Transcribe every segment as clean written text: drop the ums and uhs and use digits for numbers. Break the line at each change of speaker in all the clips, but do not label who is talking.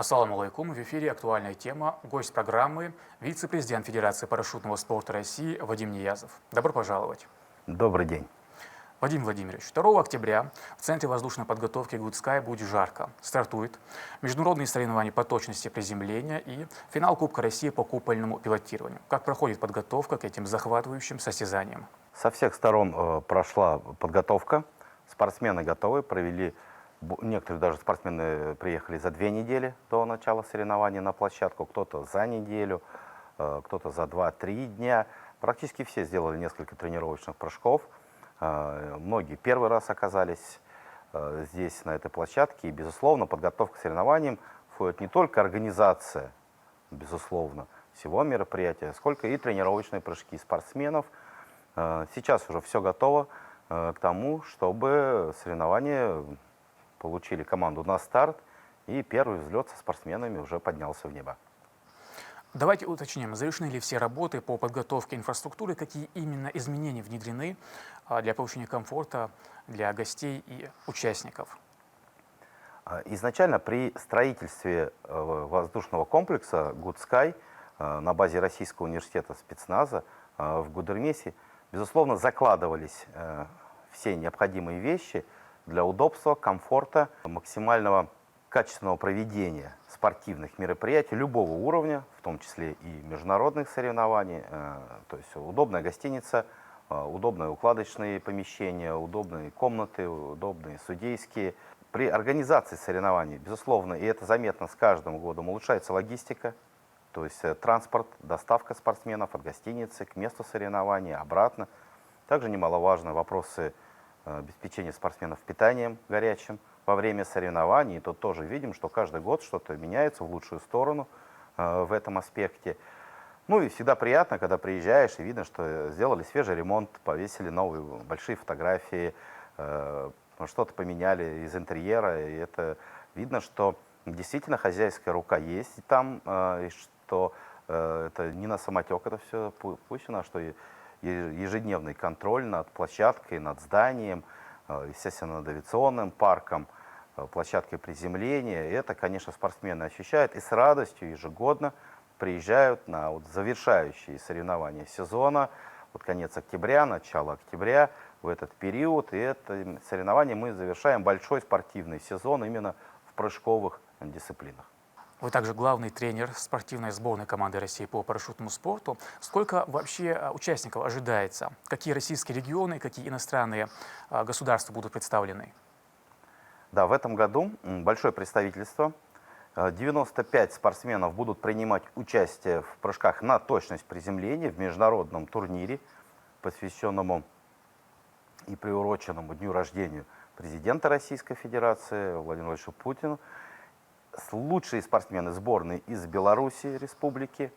Ассаламу алейкум. В эфире актуальная тема. Гость программы – вице-президент Федерации парашютного спорта России Вадим Ниязов. Добро пожаловать.
Добрый день.
Вадим Владимирович, 2 октября в Центре воздушной подготовки Good Sky будет жарко. Стартует международные соревнования по точности приземления и финал Кубка России по купольному пилотированию. Как проходит подготовка к этим захватывающим состязаниям?
Со всех сторон прошла подготовка. Спортсмены готовы, провели, некоторые даже спортсмены приехали за 2 недели до начала соревнований на площадку, кто-то за неделю, кто-то за 2-3 дня. Практически все сделали несколько тренировочных прыжков. Многие первый раз оказались здесь, на этой площадке. И, безусловно, подготовка к соревнованиям входит не только организация, безусловно, всего мероприятия, сколько и тренировочные прыжки спортсменов. Сейчас уже все готово к тому, чтобы соревнования получили команду на старт, и первый взлет со спортсменами уже поднялся в небо.
Давайте уточним, завершены ли все работы по подготовке инфраструктуры, какие именно изменения внедрены для повышения комфорта для гостей и участников?
Изначально при строительстве воздушного комплекса Good Sky на базе Российского университета спецназа в Гудермесе, безусловно, закладывались все необходимые вещи для удобства, комфорта, максимального качественного проведения спортивных мероприятий любого уровня, в том числе и международных соревнований. То есть удобная гостиница, удобные укладочные помещения, удобные комнаты, удобные судейские. При организации соревнований, безусловно, и это заметно с каждым годом, улучшается логистика, то есть транспорт, доставка спортсменов от гостиницы к месту соревнований, обратно. Также немаловажны вопросы обеспечения спортсменов питанием горячим во время соревнований. И тут тоже видим, что каждый год что-то меняется в лучшую сторону в этом аспекте. Ну и всегда приятно, когда приезжаешь и видно, что сделали свежий ремонт, повесили новые большие фотографии, что-то поменяли из интерьера. И это видно, что действительно хозяйская рука есть там, и что это не на самотек это все пущено, что ежедневный контроль над площадкой, над зданием, естественно, над авиационным парком, площадкой приземления. И это, конечно, спортсмены ощущают и с радостью ежегодно приезжают на завершающие соревнования сезона, конец октября, начало октября, в этот период. И это соревнование мы завершаем большой спортивный сезон именно в прыжковых дисциплинах.
Вы также главный тренер спортивной сборной команды России по парашютному спорту. Сколько вообще участников ожидается? Какие российские регионы, какие иностранные государства будут представлены?
Да, в этом году большое представительство. 95 спортсменов будут принимать участие в прыжках на точность приземления в международном турнире, посвященному и приуроченному дню рождения президента Российской Федерации Владимира Владимировича Путина. Лучшие спортсмены сборной из Беларуси республики,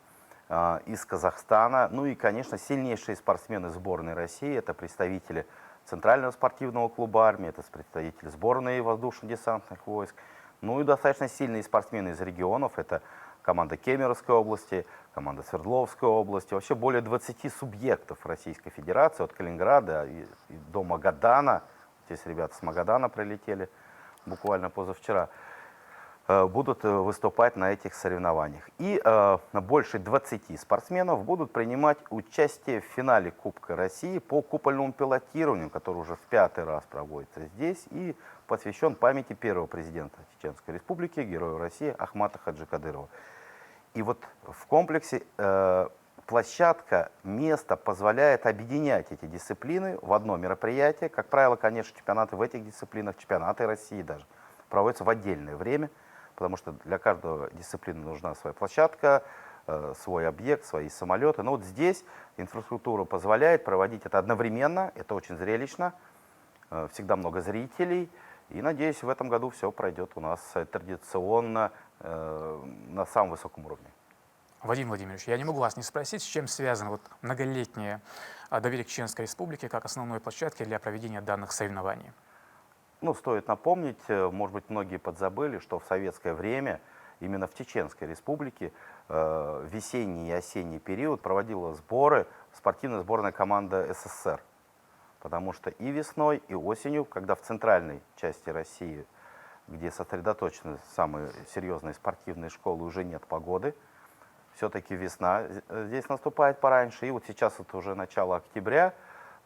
из Казахстана, ну и, конечно, сильнейшие спортсмены сборной России. Это представители Центрального спортивного клуба армии, это представители сборной воздушно-десантных войск. Ну и достаточно сильные спортсмены из регионов. Это команда Кемеровской области, команда Свердловской области. Вообще более 20 субъектов Российской Федерации, от Калининграда и до Магадана. Здесь ребята с Магадана прилетели буквально позавчера. Будут выступать на этих соревнованиях. И больше 20 спортсменов будут принимать участие в финале Кубка России по купольному пилотированию, который уже в 5-й раз проводится здесь и посвящен памяти первого президента Чеченской Республики, героя России Ахмата Хаджи Кадырова. И вот в комплексе площадка, место позволяет объединять эти дисциплины в одно мероприятие. Как правило, конечно, чемпионаты в этих дисциплинах, чемпионаты России даже, проводятся в отдельное время, потому что для каждой дисциплины нужна своя площадка, свой объект, свои самолеты. Но вот здесь инфраструктура позволяет проводить это одновременно, это очень зрелищно, всегда много зрителей. И, надеюсь, в этом году все пройдет у нас традиционно на самом высоком уровне.
Вадим Владимирович, я не могу вас не спросить, с чем связано многолетнее доверие к Чеченской Республике как основной площадке для проведения данных соревнований.
Стоит напомнить, может быть, многие подзабыли, что в советское время именно в Чеченской Республике весенний и осенний период проводила сборы спортивная сборная команда СССР. Потому что и весной, и осенью, когда в центральной части России где сосредоточены самые серьезные спортивные школы, уже нет погоды. Все-таки весна здесь наступает пораньше. И вот сейчас это уже начало октября,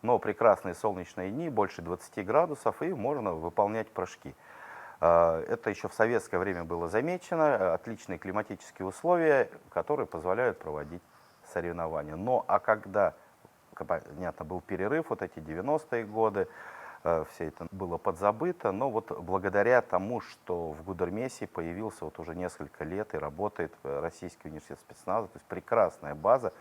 но прекрасные солнечные дни, больше 20 градусов, и можно выполнять прыжки. Это еще в советское время было замечено. Отличные климатические условия, которые позволяют проводить соревнования. Но а когда, понятно, был перерыв, вот эти 90-е годы, все это было подзабыто, но вот благодаря тому, что в Гудермесе появился вот уже несколько лет и работает Российский университет спецназа, то есть прекрасная база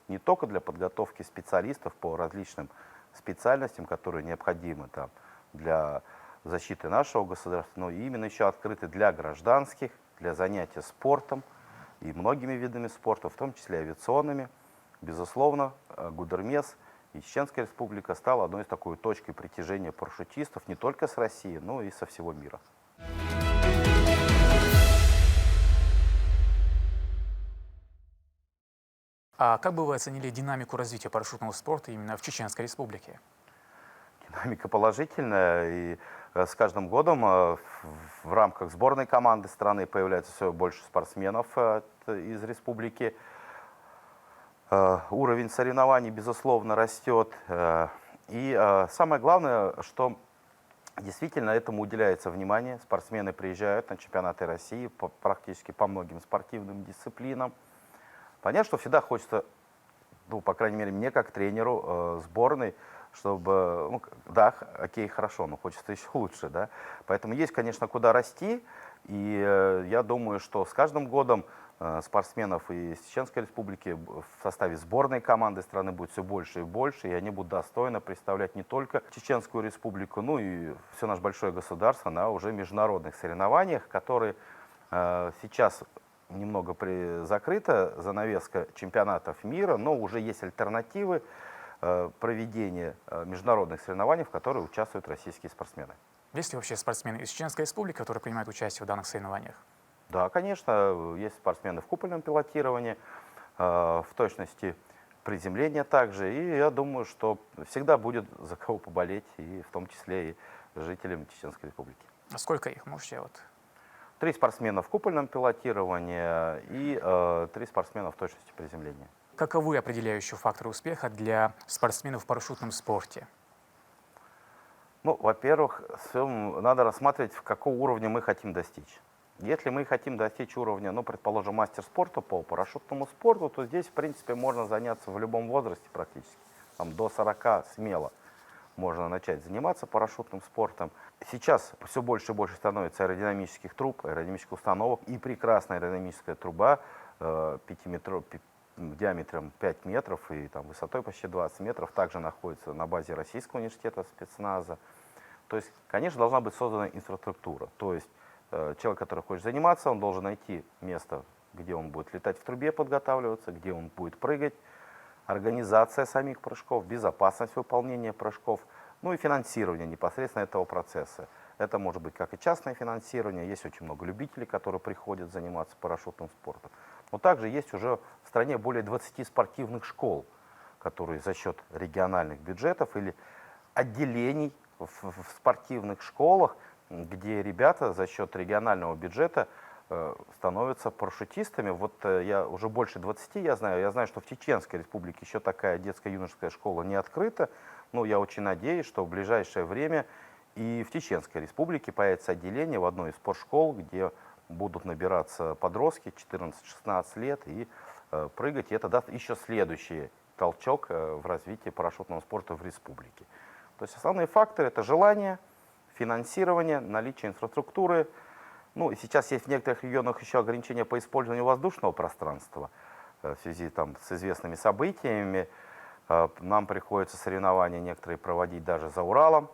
не только для подготовки специалистов по различным специальностям, которые необходимы там для защиты нашего государства, но и именно еще открыты для гражданских, для занятия спортом и многими видами спорта, в том числе авиационными. Безусловно, Гудермес и Чеченская Республика стала одной из такой точкой притяжения парашютистов не только с России, но и со всего мира.
А как бы вы оценили динамику развития парашютного спорта именно в Чеченской Республике?
Динамика положительная, и с каждым годом в рамках сборной команды страны появляется все больше спортсменов из республики. Уровень соревнований, безусловно, растет. И самое главное, что действительно этому уделяется внимание. Спортсмены приезжают на чемпионаты России практически по многим спортивным дисциплинам. Понятно, что всегда хочется, ну, по крайней мере, мне как тренеру сборной, чтобы, ну, да, окей, хорошо, но хочется еще лучше, да. Поэтому есть, конечно, куда расти, и я думаю, что с каждым годом спортсменов из Чеченской Республики в составе сборной команды страны будет все больше и больше, и они будут достойно представлять не только Чеченскую Республику, ну и все наше большое государство на уже международных соревнованиях, которые сейчас немного закрыта занавеска чемпионатов мира, но уже есть альтернативы проведения международных соревнований, в которых участвуют российские спортсмены.
Есть ли вообще спортсмены из Чеченской Республики, которые принимают участие в данных соревнованиях?
Да, конечно, есть спортсмены в купольном пилотировании, в точности приземления также. И я думаю, что всегда будет за кого поболеть, и в том числе и жителям Чеченской Республики.
А сколько их? Можете вот...
3 спортсмена в купольном пилотировании и 3 спортсмена в точности приземления.
Каковы определяющие факторы успеха для спортсменов в парашютном спорте?
Ну, во-первых, надо рассматривать, в какого уровня мы хотим достичь. Если мы хотим достичь уровня, ну, предположим, мастер спорта по парашютному спорту, то здесь, в принципе, можно заняться в любом возрасте практически. Там, до 40 смело можно начать заниматься парашютным спортом. Сейчас все больше и больше становится аэродинамических труб, аэродинамических установок, и прекрасная аэродинамическая труба диаметром 5 метров и там, высотой почти 20 метров также находится на базе Российского университета спецназа. То есть, конечно, должна быть создана инфраструктура. То есть человек, который хочет заниматься, он должен найти место, где он будет летать в трубе, подготавливаться, где он будет прыгать, организация самих прыжков, безопасность выполнения прыжков, ну и финансирование непосредственно этого процесса. Это может быть как и частное финансирование, есть очень много любителей, которые приходят заниматься парашютным спортом. Но также есть уже в стране более 20 спортивных школ, которые за счет региональных бюджетов или отделений в спортивных школах, где ребята за счет регионального бюджета становятся парашютистами. Вот я уже больше 20, я знаю, что в Чеченской Республике еще такая детско-юношеская школа не открыта, но я очень надеюсь, что в ближайшее время и в Чеченской Республике появится отделение в одной из спортшкол, где будут набираться подростки 14-16 лет и прыгать. И это даст еще следующий толчок в развитии парашютного спорта в республике. То есть основные факторы — это желание, финансирование, наличие инфраструктуры. Ну, и сейчас есть в некоторых регионах еще ограничения по использованию воздушного пространства в связи там, с известными событиями. Нам приходится соревнования некоторые проводить даже за Уралом.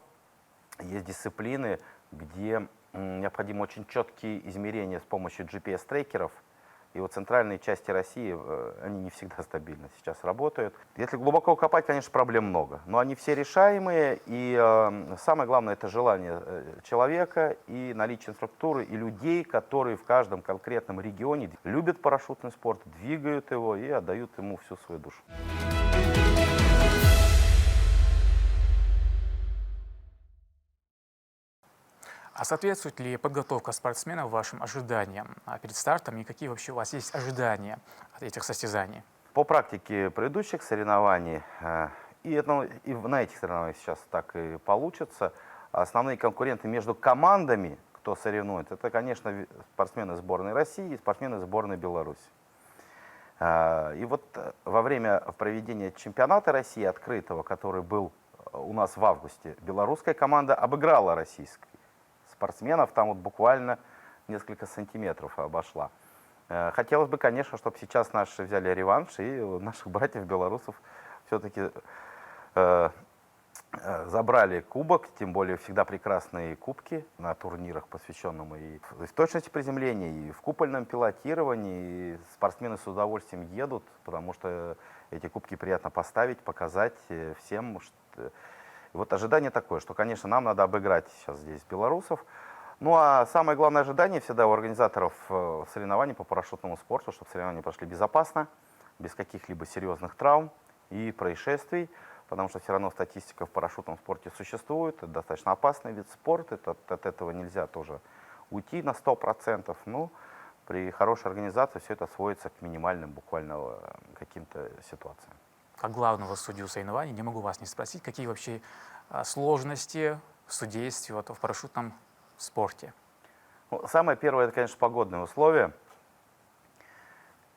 Есть дисциплины, где необходимы очень четкие измерения с помощью GPS-трекеров. И вот центральные части России, они не всегда стабильно сейчас работают. Если глубоко копать, конечно, проблем много. Но они все решаемые. И самое главное — это желание человека и наличие инфраструктуры, и людей, которые в каждом конкретном регионе любят парашютный спорт, двигают его и отдают ему всю свою душу.
А соответствует ли подготовка спортсменов вашим ожиданиям перед стартом и какие вообще у вас есть ожидания от этих состязаний?
По практике предыдущих соревнований, и на этих соревнованиях сейчас так и получится, основные конкуренты между командами, кто соревнуется, это, конечно, спортсмены сборной России и спортсмены сборной Беларуси. И вот во время проведения чемпионата России открытого, который был у нас в августе, белорусская команда обыграла российских спортсменов, там вот буквально несколько сантиметров обошла. Хотелось бы, конечно, чтобы сейчас наши взяли реванш и у наших братьев-белорусов все-таки забрали кубок, тем более всегда прекрасные кубки на турнирах, посвященном и в точности приземления, и в купольном пилотировании. И спортсмены с удовольствием едут, потому что эти кубки приятно поставить, показать всем. И вот ожидание такое, что, конечно, нам надо обыграть сейчас здесь белорусов. Ну а самое главное ожидание всегда у организаторов соревнований по парашютному спорту, чтобы соревнования прошли безопасно, без каких-либо серьезных травм и происшествий. Потому что все равно статистика в парашютном спорте существует, это достаточно опасный вид спорта, от этого нельзя тоже уйти на 100%. Ну, при хорошей организации все это сводится к минимальным буквально каким-то ситуациям.
Как главного судью соревнований не могу вас не спросить, какие вообще сложности в судействе в парашютном спорте?
Ну, самое первое, это, конечно, погодные условия.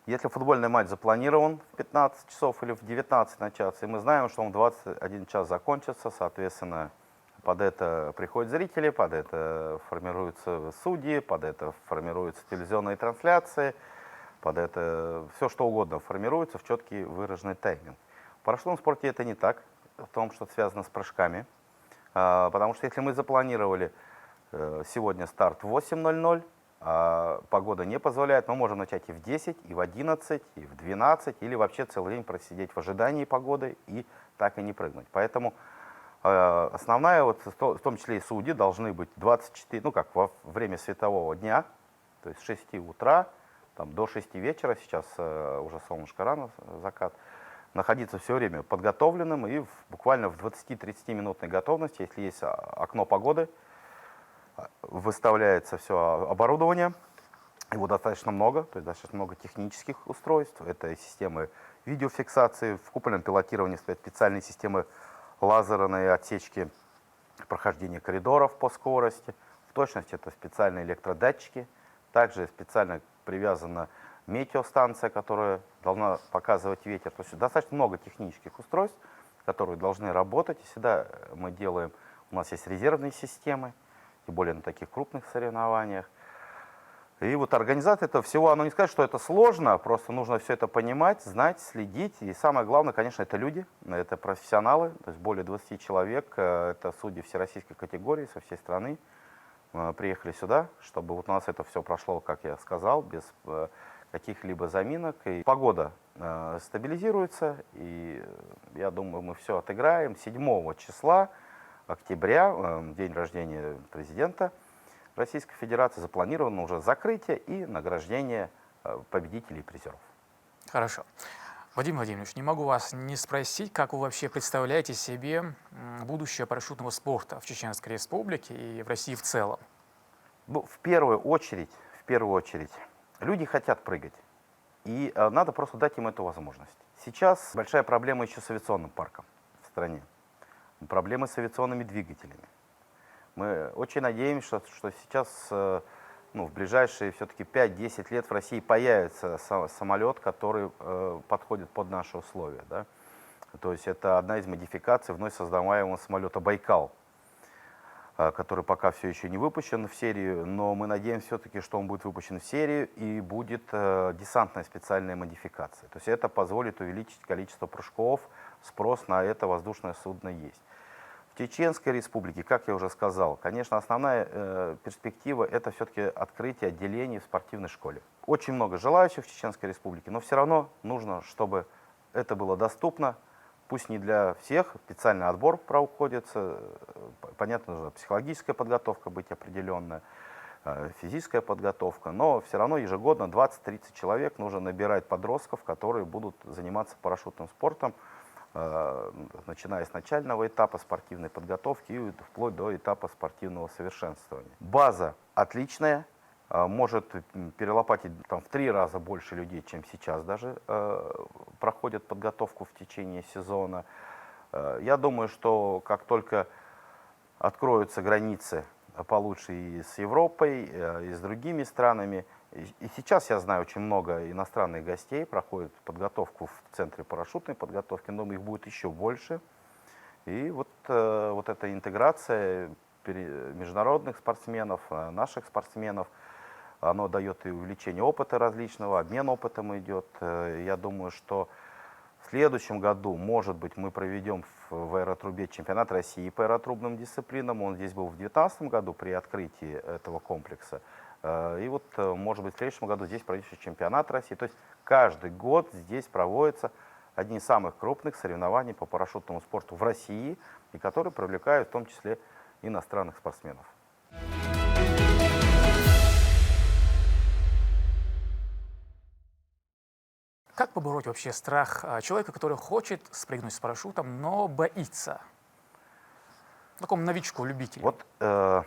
Если футбольный матч запланирован в 15 часов или в 19 начаться, и мы знаем, что он в 21 час закончится, соответственно, под это приходят зрители, под это формируются судьи, под это формируются телевизионные трансляции, под это все что угодно формируется в четкий выраженный тайминг. В парашютном спорте это не так, в том, что связано с прыжками, потому что если мы запланировали сегодня старт в 8:00, а погода не позволяет, мы можем начать и в 10, и в 11, и в 12, или вообще целый день просидеть в ожидании погоды и так и не прыгнуть. Поэтому основная, вот, в том числе и судьи, должны быть 24, ну как во время светового дня, то есть с 6 утра там, до 6 вечера, сейчас уже солнышко рано, закат, находиться все время подготовленным и буквально в 20-30 минутной готовности, если есть окно погоды, выставляется все оборудование, его достаточно много, то есть достаточно много технических устройств. Это системы видеофиксации, в купольном пилотировании стоят специальные системы лазерной отсечки прохождения коридоров по скорости. В точности это специальные электродатчики. Также специально привязана метеостанция, которая должна показывать ветер. То есть достаточно много технических устройств, которые должны работать. И всегда мы делаем, у нас есть резервные системы, тем более на таких крупных соревнованиях. И вот организация этого всего, оно не сказать, что это сложно, просто нужно все это понимать, знать, следить. И самое главное, конечно, это люди, это профессионалы, то есть более 20 человек, это судьи всероссийской категории со всей страны. Приехали сюда, чтобы вот у нас это все прошло, как я сказал, без каких-либо заминок. И погода стабилизируется, и я думаю, мы все отыграем 7 числа октября, день рождения президента Российской Федерации, запланировано уже закрытие и награждение победителей и призеров.
Хорошо. Вадим Владимирович, не могу вас не спросить, как вы вообще представляете себе будущее парашютного спорта в Чеченской Республике и в России в целом?
Ну, в первую очередь, люди хотят прыгать, и надо просто дать им эту возможность. Сейчас большая проблема еще с авиационным парком в стране. Проблемы с авиационными двигателями. Мы очень надеемся, что сейчас, в ближайшие все-таки 5-10 лет в России появится самолет, который подходит под наши условия. Да? То есть это одна из модификаций вновь создаваемого самолета «Байкал», который пока все еще не выпущен в серию, но мы надеемся все-таки, что он будет выпущен в серию и будет десантная специальная модификация. То есть это позволит увеличить количество прыжков, спрос на это воздушное судно есть. В Чеченской Республике, как я уже сказал, конечно, основная перспектива – это все-таки открытие отделений в спортивной школе. Очень много желающих в Чеченской Республике, но все равно нужно, чтобы это было доступно, пусть не для всех, специальный отбор проходится, понятно, нужна психологическая подготовка быть определенная, физическая подготовка, но все равно ежегодно 20-30 человек нужно набирать подростков, которые будут заниматься парашютным спортом. начиная с начального этапа спортивной подготовки и вплоть до этапа спортивного совершенствования. База отличная, может перелопатить там, в 3 раза больше людей, чем сейчас даже проходят подготовку в течение сезона. Я думаю, что как только откроются границы получше и с Европой, и с другими странами. И сейчас я знаю, очень много иностранных гостей проходят подготовку в центре парашютной подготовки, но их будет еще больше. И вот эта интеграция международных спортсменов, наших спортсменов, оно дает и увеличение опыта различного, обмен опытом идет. Я думаю, что в следующем году, может быть, мы проведем в аэротрубе чемпионат России по аэротрубным дисциплинам. Он здесь был в 2019 году при открытии этого комплекса. И вот, может быть, в следующем году здесь пройдет чемпионат России. То есть каждый год здесь проводятся одни из самых крупных соревнований по парашютному спорту в России, и которые привлекают в том числе иностранных спортсменов.
Как побороть вообще страх человека, который хочет спрыгнуть с парашютом, но боится? Такому новичку, любителю.
Вот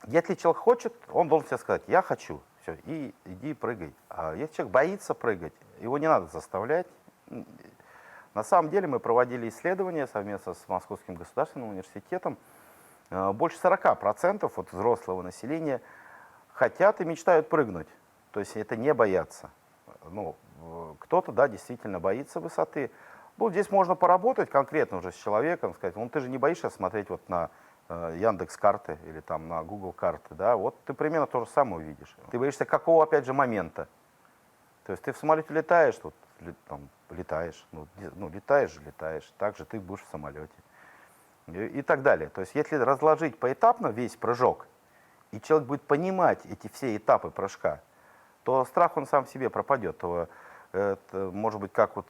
если человек хочет, он должен себе сказать: я хочу, все, и иди прыгай. А если человек боится прыгать, его не надо заставлять. На самом деле мы проводили исследования совместно с Московским государственным университетом. Больше 40% от взрослого населения хотят и мечтают прыгнуть. То есть это не боятся. Ну, кто-то, да, действительно боится высоты. Ну, здесь можно поработать конкретно уже с человеком, сказать: ну, ты же не боишься смотреть вот на Яндекс карты или там на Google карты, да, вот ты примерно то же самое увидишь. Ты боишься какого, опять же, момента? То есть ты в самолете летаешь, тут, там, летаешь, летаешь, так же ты будешь в самолете. И так далее. То есть если разложить поэтапно весь прыжок, и человек будет понимать эти все этапы прыжка, то страх он сам в себе пропадет. То это может быть как вот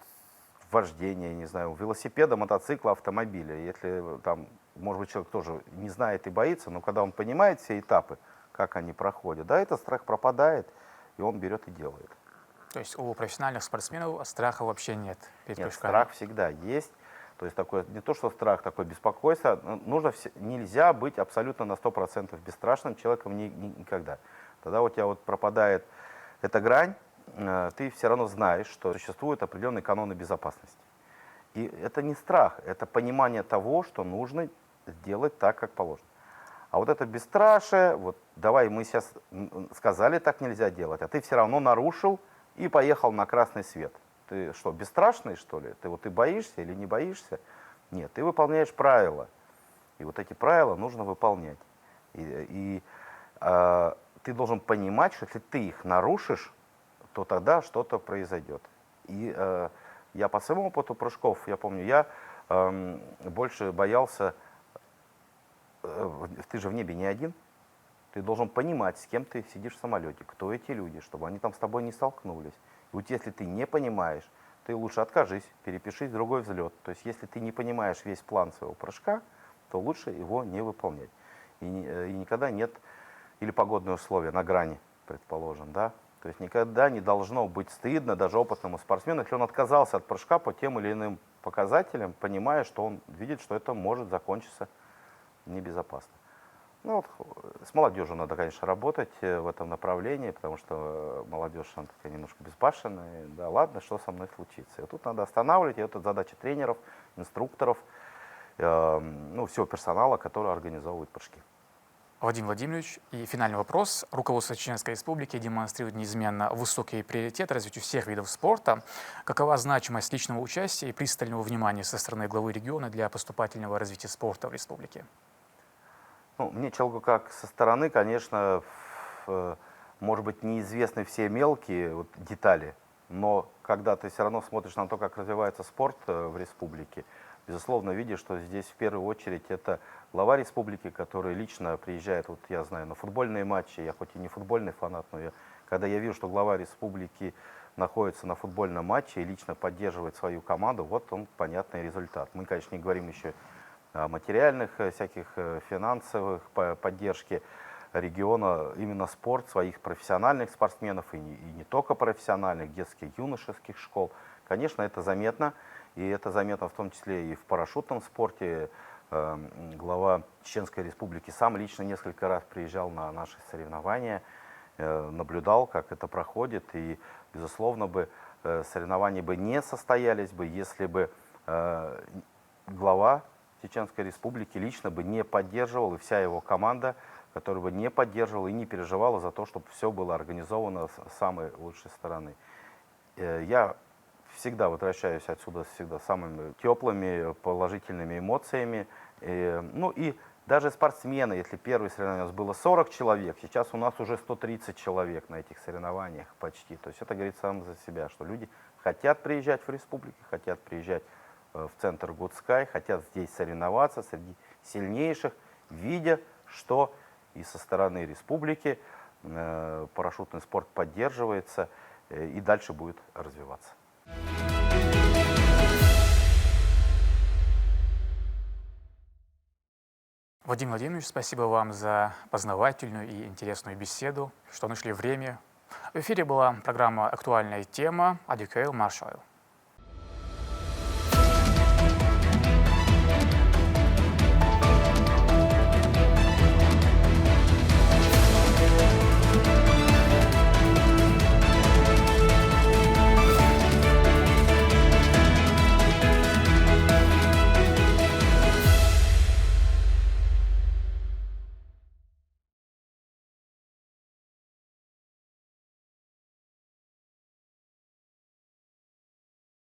вождение, не знаю, велосипеда, мотоцикла, автомобиля. Если там, может быть, человек тоже не знает и боится, но когда он понимает все этапы, как они проходят, да, этот страх пропадает, и он берет и делает.
То есть у профессиональных спортсменов страха вообще нет перед
Нет,
прыжками?
страх всегда есть. То есть такое, не то, что страх, такое беспокойство. Нельзя быть абсолютно на 100% бесстрашным человеком никогда. Тогда у тебя вот пропадает эта грань, ты все равно знаешь, что существуют определенные каноны безопасности. И это не страх, это понимание того, что нужно сделать так, как положено. А вот это бесстрашие, вот давай мы сейчас сказали, так нельзя делать, а ты все равно нарушил и поехал на красный свет. Ты что, бесстрашный, что ли? Ты боишься или не боишься? Нет, ты выполняешь правила. И вот эти правила нужно выполнять. И ты должен понимать, что если ты их нарушишь, то тогда что-то произойдет. И я по своему опыту прыжков, я помню, я больше боялся, ты же в небе не один, ты должен понимать, с кем ты сидишь в самолете, кто эти люди, чтобы они там с тобой не столкнулись. И вот если ты не понимаешь, ты лучше откажись, перепишись в другой взлет. То есть если ты не понимаешь весь план своего прыжка, то лучше его не выполнять. И никогда нет, или погодные условия на грани, предположим, да. То есть никогда не должно быть стыдно даже опытному спортсмену, если он отказался от прыжка по тем или иным показателям, понимая, что он видит, что это может закончиться небезопасно. Ну, вот, с молодежью надо, конечно, работать в этом направлении, потому что молодежь, она такая немножко безбашенная. Да ладно, что со мной случится. И тут надо останавливать, и это задача тренеров, инструкторов, всего персонала, который организовывает прыжки.
Владимир Владимирович, и финальный вопрос. Руководство Чеченской Республики демонстрирует неизменно высокий приоритет развитию всех видов спорта. Какова значимость личного участия и пристального внимания со стороны главы региона для поступательного развития спорта в республике?
Ну, мне человеку как со стороны, конечно, может быть, неизвестны все мелкие детали, но когда ты все равно смотришь на то, как развивается спорт в республике, безусловно, видишь, что здесь в первую очередь это глава республики, который лично приезжает, вот я знаю, на футбольные матчи, я хоть и не футбольный фанат, но когда я вижу, что глава республики находится на футбольном матче и лично поддерживает свою команду, вот он понятный результат. Мы, конечно, не говорим еще о материальных всяких финансовых поддержки региона, именно спорт своих профессиональных спортсменов и не только профессиональных, детских, юношеских школ. Конечно, это заметно. И это заметно в том числе и в парашютном спорте. Глава Чеченской Республики сам лично несколько раз приезжал на наши соревнования, наблюдал, как это проходит. И, безусловно, соревнования бы не состоялись бы, если бы глава Чеченской Республики лично бы не поддерживал, и вся его команда, которая бы не поддерживала и не переживала за то, чтобы все было организовано с самой лучшей стороны. Я всегда возвращаюсь отсюда самыми теплыми, положительными эмоциями. Ну и даже спортсмены, если первые соревнования у нас было 40 человек, сейчас у нас уже 130 человек на этих соревнованиях почти. То есть это говорит сам за себя, что люди хотят приезжать в республику, хотят приезжать в центр Good-Sky, хотят здесь соревноваться среди сильнейших, видя, что и со стороны республики парашютный спорт поддерживается и дальше будет развиваться.
Вадим Владимирович, спасибо вам за познавательную и интересную беседу, что нашли время. В эфире была программа «Актуальная тема» Адикейл Маршал.